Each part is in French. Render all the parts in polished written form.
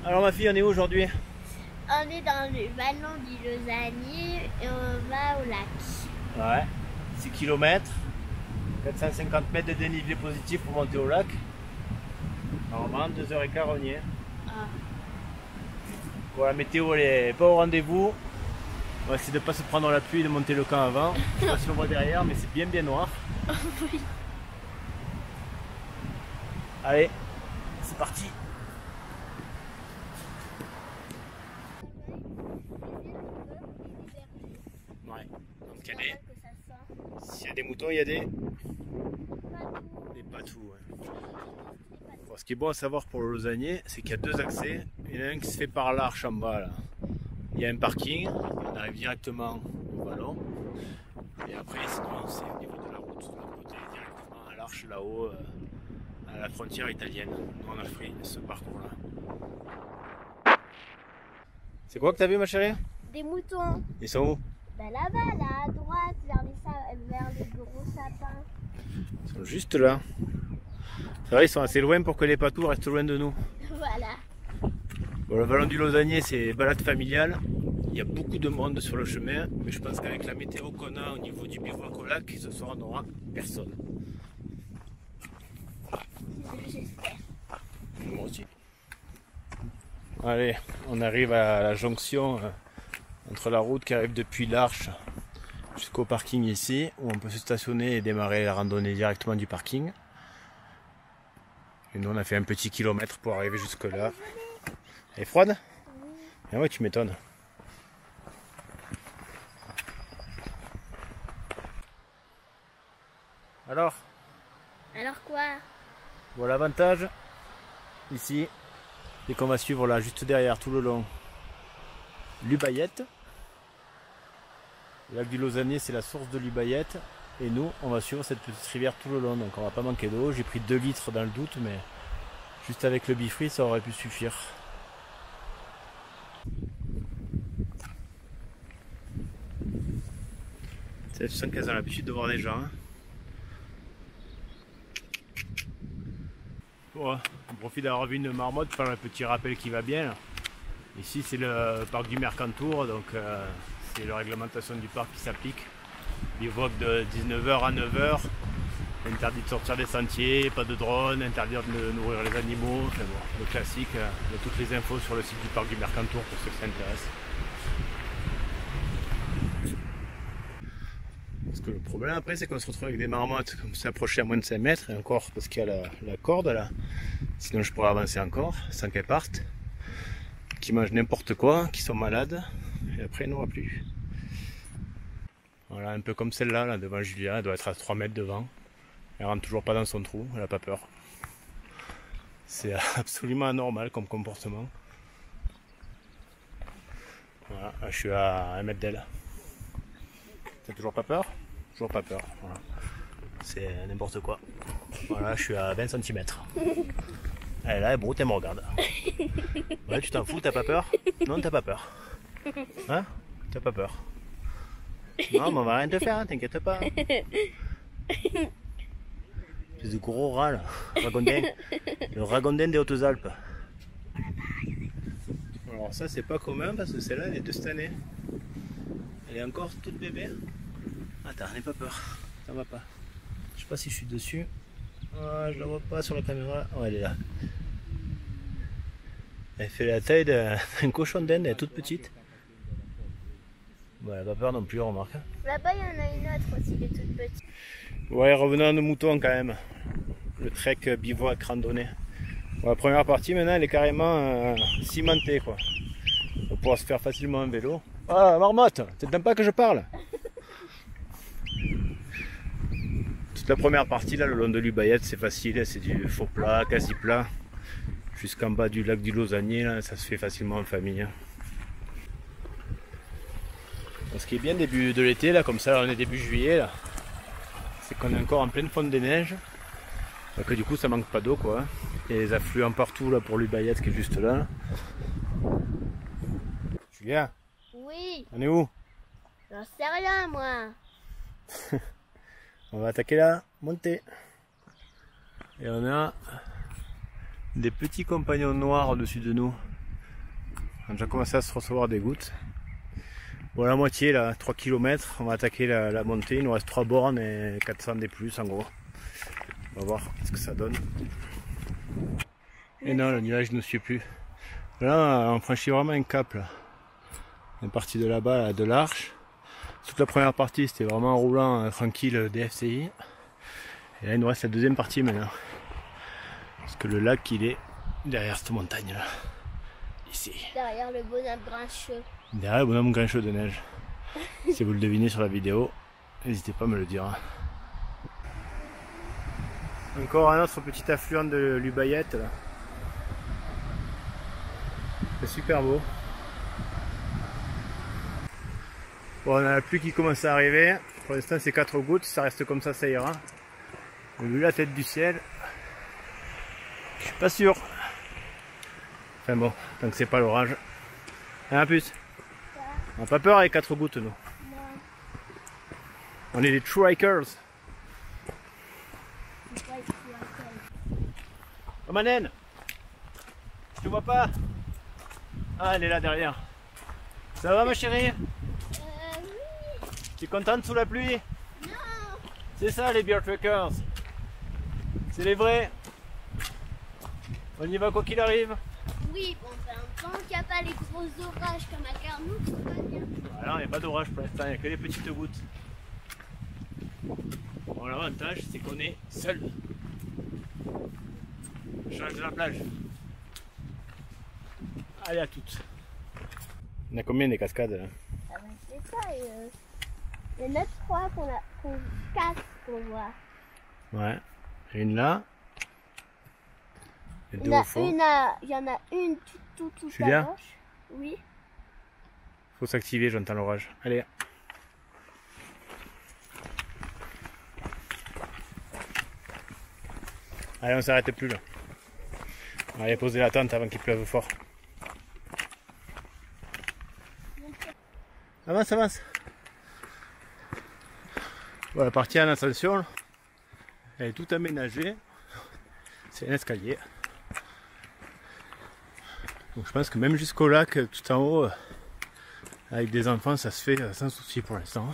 Alors ma fille, on est où aujourd'hui? On est dans le vallon du Lausannier et on va au lac. Ouais, 6 km, 450 mètres de dénivelé positif pour monter au lac. Normalement, 2h15 on y est. Ah. Bon, la météo elle est pas au rendez-vous. On va essayer de ne pas se prendre la pluie et de monter le camp avant. Je sais pas si on voit derrière, mais c'est bien noir. Oui. Allez, c'est parti. Ouais, donc il y a des... S'il y a des moutons, il y a des patous. Ouais. Bon, ce qui est bon à savoir pour le Lausannier, c'est qu'il y a deux accès. Il y en a un qui se fait par l'arche en bas là. Il y a un parking, on arrive directement au vallon. Et après, sinon, c'est au niveau de la route, de l'autre côté, directement à l'arche là-haut, à la frontière italienne. Nous, on a pris ce parcours-là. C'est quoi que t'as vu, ma chérie? Des moutons. Ils sont où? Ben là-bas, là, à droite, vers les gros sapins. Ils sont juste là. C'est vrai, ils sont assez loin pour que les patous restent loin de nous. Voilà. Bon, le vallon du Lausannier, c'est balade familiale. Il y a beaucoup de monde sur le chemin, mais je pense qu'avec la météo qu'on a au niveau du bivouac au lac, ce soir on n'aura personne. J'espère. Moi aussi. Allez, on arrive à la jonction entre la route qui arrive depuis l'Arche jusqu'au parking ici, où on peut se stationner et démarrer la randonnée directement du parking. Et nous on a fait un petit kilomètre pour arriver jusque là. Elle est froide? Oui. Ah ouais, tu m'étonnes. Alors quoi? Voilà l'avantage ici, c'est qu'on va suivre là juste derrière tout le long l'Ubayette. Le lac du Lausannier, c'est la source de l'Ubayette, et nous on va suivre cette petite rivière tout le long, donc on va pas manquer d'eau. J'ai pris 2 litres dans le doute, mais juste avec le bifree ça aurait pu suffire. Tu sens qu'elles ont l'habitude de voir des gens. Hein. Bon, on profite d'avoir vu une marmotte pour faire un petit rappel qui va bien. Là. Ici c'est le parc du Mercantour, donc c'est la réglementation du parc qui s'applique. Bivouac de 19h à 9h, interdit de sortir des sentiers, pas de drone, interdit de nourrir les animaux, enfin bon, le classique. Il y a toutes les infos sur le site du parc du Mercantour pour ceux qui s'intéressent. Parce que le problème après c'est qu'on se retrouve avec des marmottes comme s'approcher à moins de 5 mètres, et encore parce qu'il y a la corde là, sinon je pourrais avancer encore sans qu'elles partent, qui mangent n'importe quoi, qui sont malades, et après il n'y en aura plus. Voilà, un peu comme celle-là, là, devant Julia, elle doit être à 3 mètres devant. Elle rentre toujours pas dans son trou, elle n'a pas peur. C'est absolument anormal comme comportement. Voilà, je suis à 1 mètre d'elle. T'as toujours pas peur? Toujours pas peur. Voilà. C'est n'importe quoi. Voilà, je suis à 20 cm. Elle est là, elle broute, elle me regarde. Ouais, tu t'en fous, t'as pas peur? Non, t'as pas peur. Hein? T'as pas peur? Non, mais on va rien te faire, hein, t'inquiète pas. C'est de gros rats là, ragondin. Le ragondin des Hautes-Alpes. Alors ça c'est pas commun parce que celle-là elle est de cette année. Elle est encore toute bébé. Attends, n'aie pas peur, ça va pas. Je sais pas si je suis dessus. Ah, je la vois pas sur la caméra. Oh, elle est là. Elle fait la taille d'un cochon d'Inde, elle est toute petite. Bon, elle n'a pas peur non plus, remarque. Là-bas, il y en a une autre aussi, qui est toute petite. Ouais, revenons à nos moutons quand même. Le trek bivouac randonnée. Bon, la première partie maintenant elle est carrément cimentée quoi. On va pouvoir se faire facilement un vélo. Ah, marmotte, t'aimes pas que je parle? Toute la première partie là, le long de l'Ubayette, c'est facile, c'est du faux plat, quasi plat. Jusqu'en bas du lac du Lausannier, là, ça se fait facilement en famille. Hein. Bon, ce qui est bien début de l'été, là, comme ça, là, on est début juillet, là, c'est qu'on est encore en pleine fonte des neiges. Donc du coup ça manque pas d'eau quoi. Il y a des affluents partout là pour l'Ubayette qui est juste là. Julien? Oui. On est où? J'en sais rien moi. On va attaquer la montée. Et on a des petits compagnons noirs au-dessus de nous. On a déjà commencé à se recevoir des gouttes. Bon, la moitié là, 3 km, on va attaquer la montée, il nous reste 3 bornes et 400 des plus en gros. On va voir ce que ça donne. Et non, le nuage ne suit plus. Là, on franchit vraiment un cap là. On est parti de là-bas, là, de l'Arche. Toute la première partie, c'était vraiment roulant, tranquille, DFCI. Et là, il nous reste la deuxième partie maintenant. Parce que le lac, il est derrière cette montagne là. Ici. Derrière le bonhomme grincheux. Derrière le bonhomme grincheux de neige. Si vous le devinez sur la vidéo, n'hésitez pas à me le dire. Encore un autre petit affluent de l'Ubayette là. C'est super beau. Bon, on a la pluie qui commence à arriver. Pour l'instant c'est 4 gouttes, ça reste comme ça ira. Mais vu la tête du ciel, je suis pas sûr. Enfin bon, tant que c'est pas l'orage. À plus. On n'a pas peur avec 4 gouttes nous. On est des Trikers. Oh ma naine, je te vois pas. Ah, elle est là derrière. Ça va ma chérie? Oui. Tu es contente sous la pluie? Non. C'est ça les Beer Truckers. C'est les vrais. On y va quoi qu'il arrive. Oui, bon ben, tant qu'il n'y a pas les gros orages comme à Carnoux, tout va bien. Voilà, il n'y a pas d'orage pour l'instant, il n'y a que les petites gouttes. Bon, l'avantage c'est qu'on est seul. On change de la plage. Allez à toutes. On a combien des cascades là? Ah ben c'est ça, il y en a 3 qu'on casse qu'on voit. Ouais, une là. Et deux Il au fond. y en a une tout Julia? à gauche. Oui. Faut s'activer, j'entends l'orage. Allez. Allez, on s'arrête plus là. On va aller poser la tente avant qu'il pleuve fort. Avance, avance. Bon, la partie en ascension, elle est tout aménagée. C'est un escalier. Donc je pense que même jusqu'au lac, tout en haut, avec des enfants, ça se fait sans souci pour l'instant.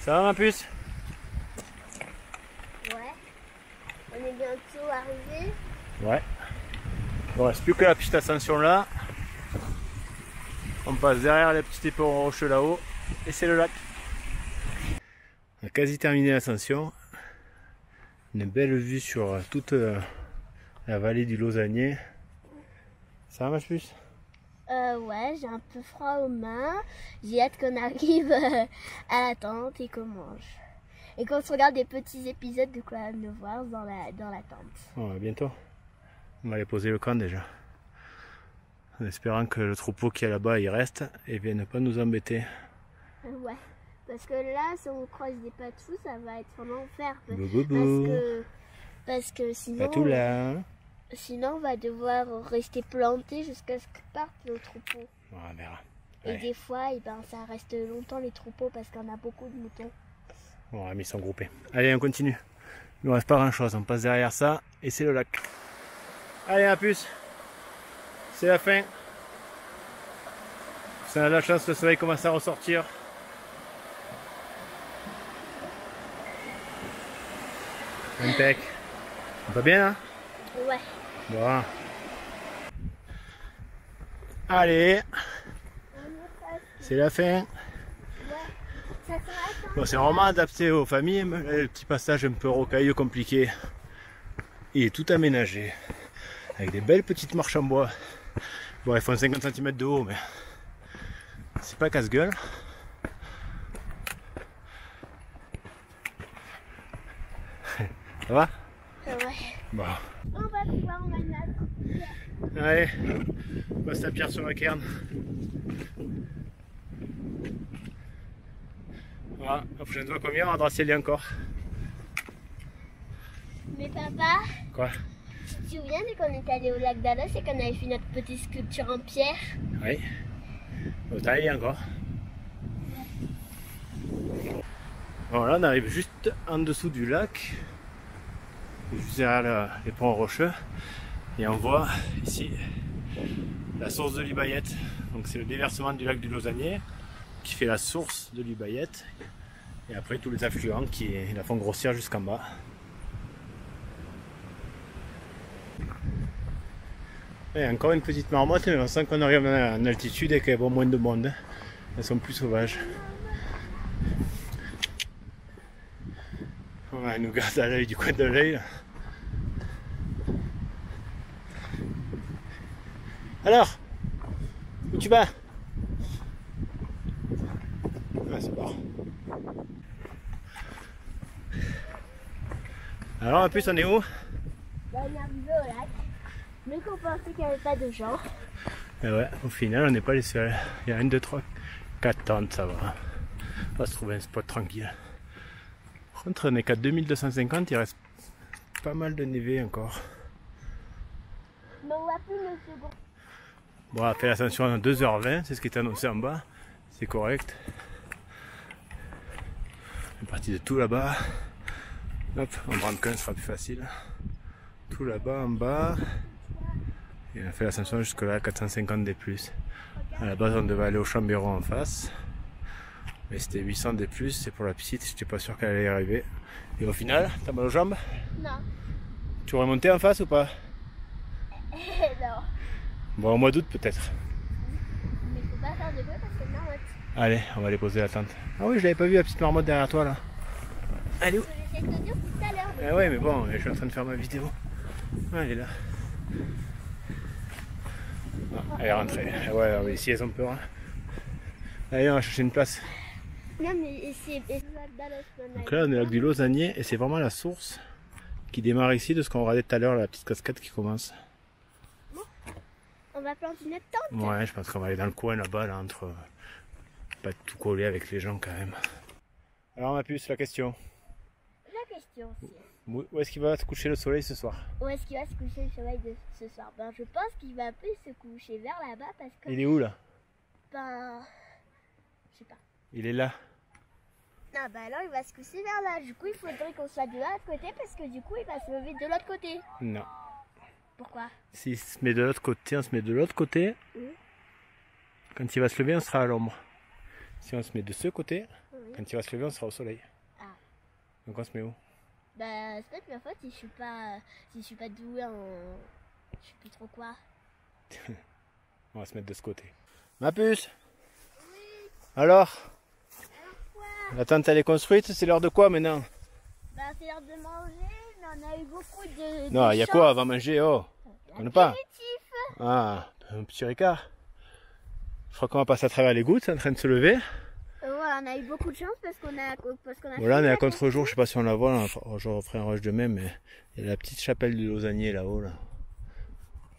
Ça va ma puce? Ouais. On est bientôt arrivé. Ouais. Il ne reste plus que la petite ascension là. On passe derrière les petits éperons rocheux là-haut. Et c'est le lac. On a quasi terminé l'ascension. Une belle vue sur toute la vallée du Lausannier. Ça va ma puce? Ouais, j'ai un peu froid aux mains. J'ai hâte qu'on arrive à la tente et qu'on mange. Et qu'on se regarde des petits épisodes de quoi nous voir dans la tente. Oh, à bientôt. On va aller poser le camp déjà. En espérant que le troupeau qui est là-bas il reste et vienne pas nous embêter. Ouais, parce que là, si on croise des patous, ça va être vraiment enfer. Parce que sinon, tout là. Sinon, on va devoir rester planté jusqu'à ce que parte le troupeau. On verra. Et Ouais. des fois, ben, ça reste longtemps les troupeaux parce qu'on a beaucoup de moutons. Bon, ils sont groupés. Allez, on continue. Il ne reste pas grand chose. On passe derrière ça et c'est le lac. Allez, à plus. C'est la fin. Si on a de la chance, le soleil commence à ressortir. Impec. On va bien là? Ouais. Bon. Allez. C'est la fin. Ça sera Bon, c'est vraiment adapté aux familles, mais le petit passage un peu rocailleux, compliqué. Il est tout aménagé, avec des belles petites marches en bois. Bon, ils font 50 cm de haut, mais c'est pas casse-gueule. Ça va? Ouais. Bon. On va pouvoir en mettre. Allez, on passe la pierre sur la cairn. Voilà, la prochaine fois qu'on vient, on va dracer encore. Mais papa, Quoi? tu te souviens dès qu'on est allé au lac d'Alos et qu'on avait fait notre petite sculpture en pierre? Oui. Au taille encore. Bon, là, on arrive juste en dessous du lac. Juste derrière les ponts rocheux. Et on voit ici la source de l'Ubayette. Donc c'est le déversement du lac du Lausannier qui fait la source de l'Ubayette. Et après tous les affluents qui la font grossir jusqu'en bas. Et encore une petite marmotte, mais on sent qu'on arrive en altitude et qu'il y a moins de monde. Elles sont plus sauvages. Ouais, elle nous garde à l'œil du coin de l'œil. Alors, où tu vas? Ah, c'est bon. Alors, en plus, on est où? On est arrivé au lac, mais qu'on pensait qu'il n'y avait pas de gens. Et ouais, au final, on n'est pas les seuls. Il y a 1, 2, 3, 4 tentes, ça va. On va se trouver un spot tranquille. Par contre, on n'est qu'à 2250, il reste pas mal de névé encore. Mais on va plus le second. Bon, on a fait l'ascension à 2h20, c'est ce qui est annoncé en bas. C'est correct. On est parti de tout là-bas. Hop, on prend qu'un, ce sera plus facile. Tout là-bas en bas. Et on a fait l'ascension jusque là, 450 des plus. À la base, on devait aller au Chambéron en face. Mais c'était 800 des plus, c'est pour la petite, j'étais pas sûr qu'elle allait y arriver. Et au final, t'as mal aux jambes? Non. Tu aurais monté en face ou pas? Non. Bon, au mois d'août peut-être. Mais faut pas faire de bruit parce que c'est marmotte. Allez, on va aller poser la tente. Ah oui, je l'avais pas vu la petite marmotte derrière toi là. Elle est où? J'essaie de te dire tout à l'heure. Ah ouais, mais bon, je suis en train de faire ma vidéo. Ah, elle est là. Ah, elle est rentrée. Ah ouais, ouais, ici elles ont peur. Hein. Allez, on va chercher une place. Non, mais c'est le lac d'Alos. Donc là, on est au lac du Lausannier et c'est vraiment la source qui démarre ici de ce qu'on regardait tout à l'heure, la petite cascade qui commence. Bon, on va planter une tente. Ouais, je pense qu'on va aller dans le coin là-bas, là, entre. Pas tout coller avec les gens quand même. Alors, ma puce, la question. La question, c'est Où est-ce qu'il va se coucher le soleil ce soir? où est-ce qu'il va se coucher le soleil de ce soir? Ben, je pense qu'il va plus se coucher vers là-bas parce que. Il est où là? Ben. Je sais pas. Il est là. Ah, ben alors il va se coucher vers là. Du coup, il faudrait qu'on soit de l'autre côté parce que du coup, il va se lever de l'autre côté. Non. Pourquoi? S'il se met de l'autre côté, on se met de l'autre côté. Quand il va se lever, on sera à l'ombre. Si on se met de ce côté, quand il va se lever, on sera au soleil. Ah. Donc on se met où? Bah, c'est peut-être ma faute si je suis pas douée en. Je sais plus trop quoi. On va se mettre de ce côté. Ma puce? Oui. Alors? Quoi? La tente elle est construite, c'est l'heure de quoi maintenant? Bah, c'est l'heure de manger, mais on a eu beaucoup de. Non, il y a quoi avant manger? Oh, on n'a pas. L'apéritif. Ah, un petit ricard. Je crois qu'on va passer à travers les gouttes, c'est en train de se lever. Voilà, on a eu beaucoup de chance parce qu'on a. Voilà, on est à contre-jour, je sais pas si on la voit, là. Je referai un rush de même, mais il y a la petite chapelle du Lausannier là-haut. Là.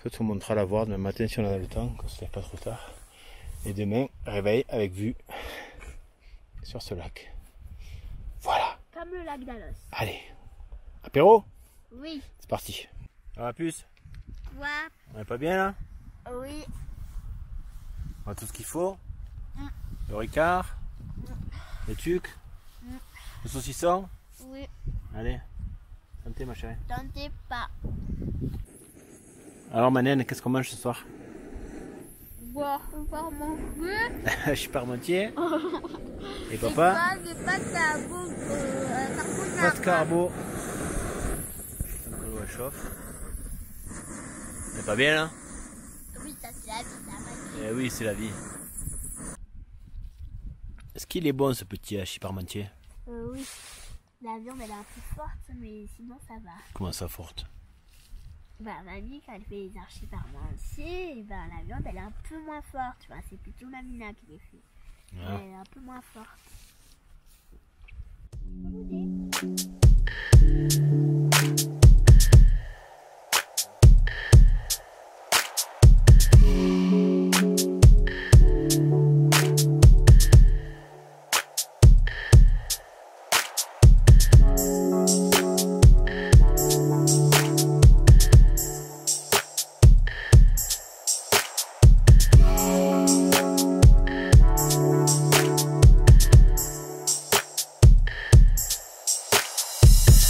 Peut-être on montera la voir demain matin si on a le temps, qu'on se lève pas trop tard. Et demain, réveil avec vue sur ce lac. Voilà. Comme le lac d'Alos. Allez, apéro? Oui. C'est parti. Ça va plus? Quoi? On est pas bien là? Oui. On a tout ce qu'il faut. Le ricard. Les tucs. Le saucisson. Oui. Allez, santé ma chérie. Tentez pas. Alors Manène, qu'est-ce qu'on mange ce soir? Bon, on va manger. Je suis parmentier. Et papa? Des pâtes carbo. Pas de carbo. Donc l'eau elle chauffe. C'est pas bien là? Oui, ça c'est la vie, ça va. Eh oui, c'est la vie. Est-ce qu'il est bon ce petit hachis parmentier? Oui. La viande elle est un peu forte, mais sinon ça va. Comment ça forte? Bah, mamie, quand elle fait les archis parmentiers, ben, la viande elle est un peu moins forte. Tu vois, c'est plutôt Mamina qui les fait. Ah. Elle est un peu moins forte.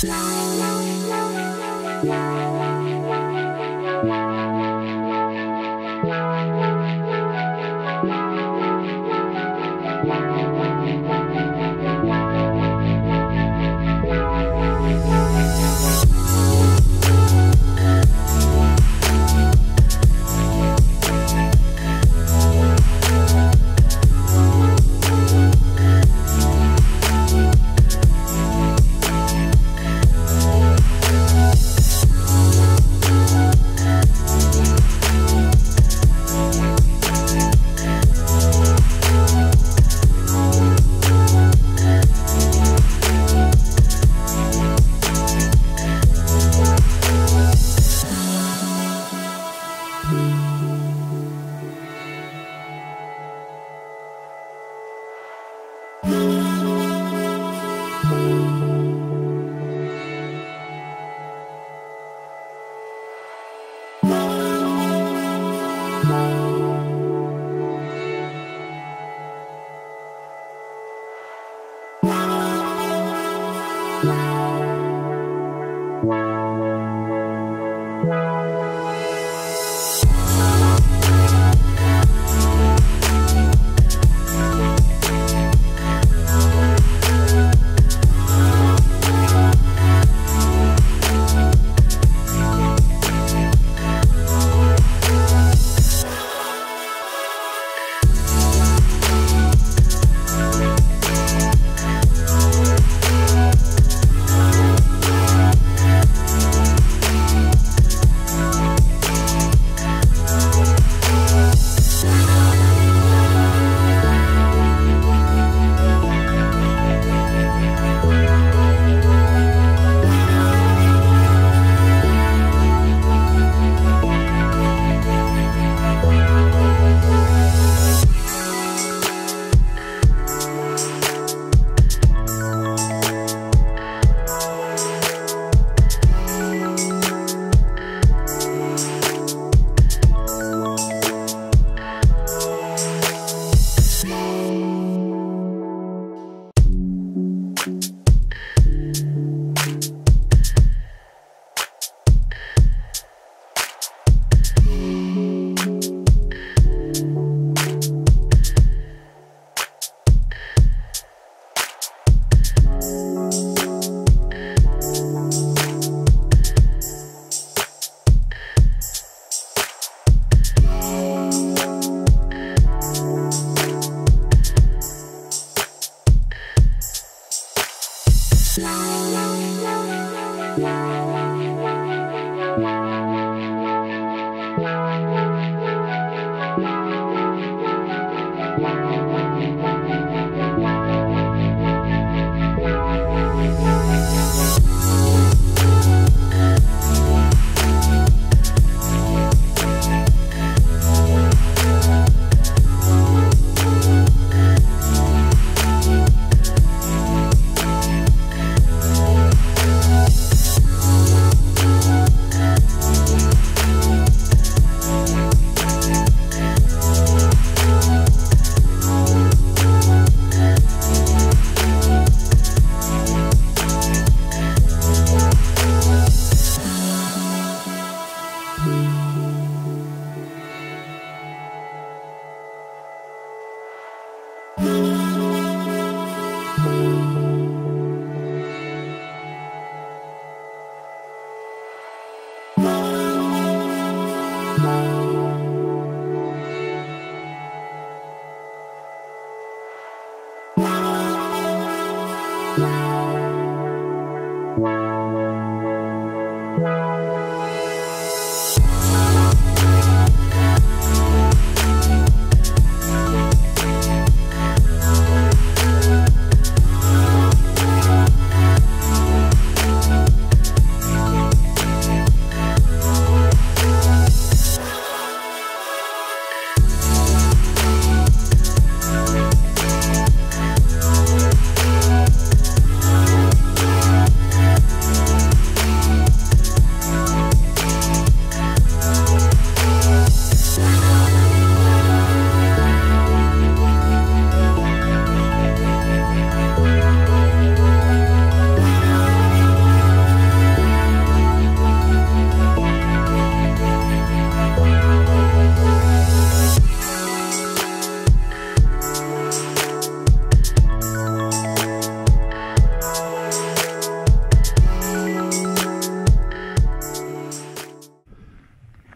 La la la la la la la la la la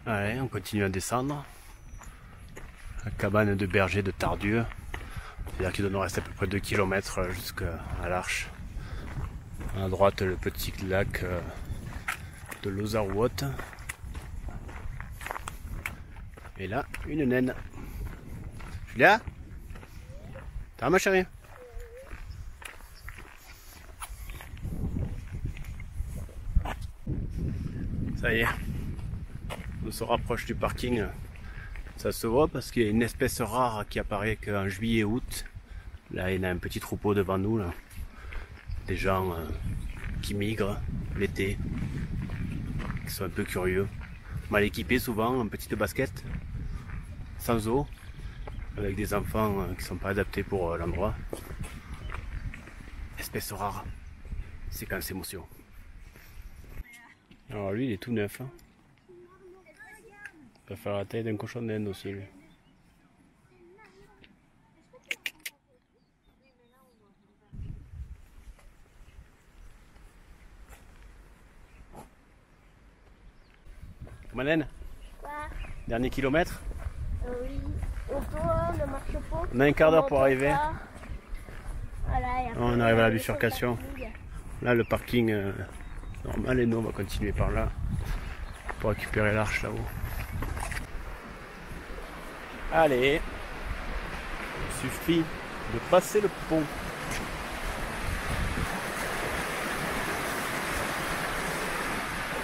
Allez, on continue à descendre. La cabane de berger de Tardieu. C'est-à-dire qu'il doit nous rester à peu près 2 km jusqu'à l'Arche. À droite, le petit lac de Lozarouotte. Et là, une naine. Julia? Ça va ma chérie? Ça y est. On se rapproche du parking. Ça se voit parce qu'il y a une espèce rare qui apparaît qu'en juillet et août. Là, il y a un petit troupeau devant nous. Là. Des gens qui migrent l'été, qui sont un peu curieux. Mal équipés souvent, en petite basket, sans eau, avec des enfants qui ne sont pas adaptés pour l'endroit. Espèce rare, séquence émotion. Alors lui, il est tout neuf. Hein. Il va faire la taille d'un cochon d'Inde aussi, lui. Manène, Quoi? dernier kilomètre. Oui. On tourne, on marche pas. On a un quart d'heure pour arriver. Voilà, et après, On arrive à la on bifurcation. sur le parking. Là, le parking normal, et nous, on va continuer par là pour récupérer l'arche là-haut. Allez, il suffit de passer le pont.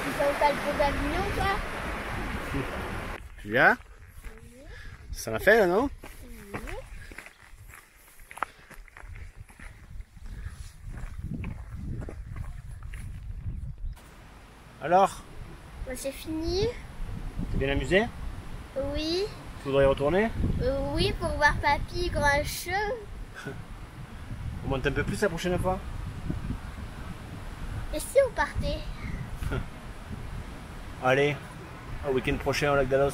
Tu sens pas le pont d'Avignon, toi? Julia, ça l'a fait là, non? Oui. Alors, Bah, c'est fini. t'es bien amusé? Oui. Tu voudrais y retourner? Oui, pour voir papy grincheux. On monte un peu plus la prochaine fois? Et si on partait? Allez, au week-end prochain au lac d'Alos.